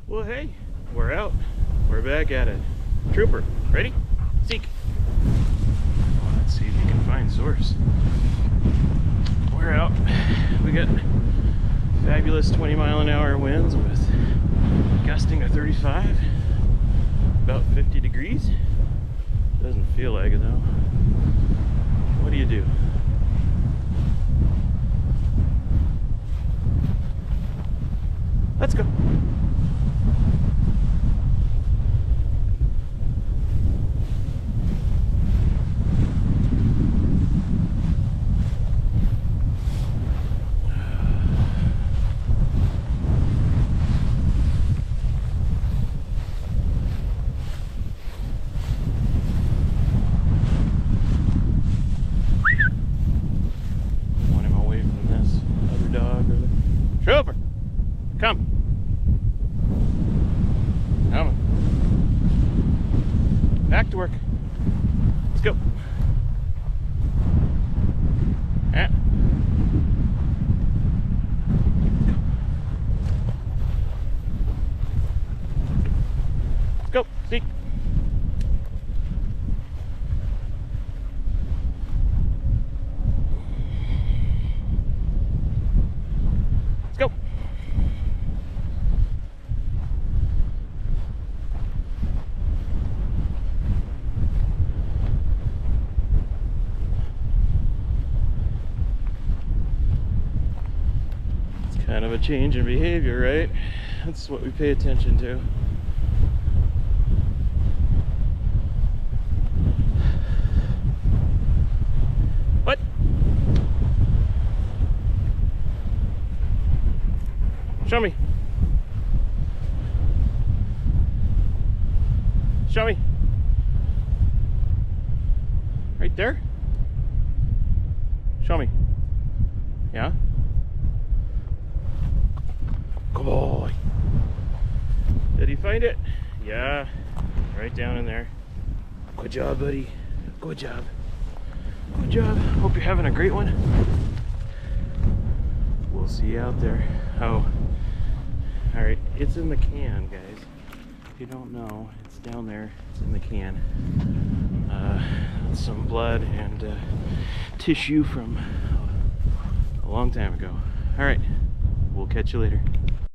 Well, hey, we're out. We're back at it. Trooper, ready? Seek. Well, let's see if you can find source. We're out. We got fabulous 20-mile-an-hour winds with gusting of 35, about 50 degrees. Doesn't feel like it though. What do you do? Let's go. Want him away from this other dog or the Trooper. Come. Come. Back to work. Let's go. Ah. Let's go. See. Let's go. Kind of a change in behavior, right? That's what we pay attention to. What? Show me. Show me. Right there? Show me. Yeah? Good boy. Did he find it? Yeah, right down in there. Good job, buddy. Good job. Good job. Hope you're having a great one. We'll see you out there. Oh, all right. It's in the can, guys. If you don't know, it's down there. It's in the can. Some blood and tissue from a long time ago. All right. We'll catch you later.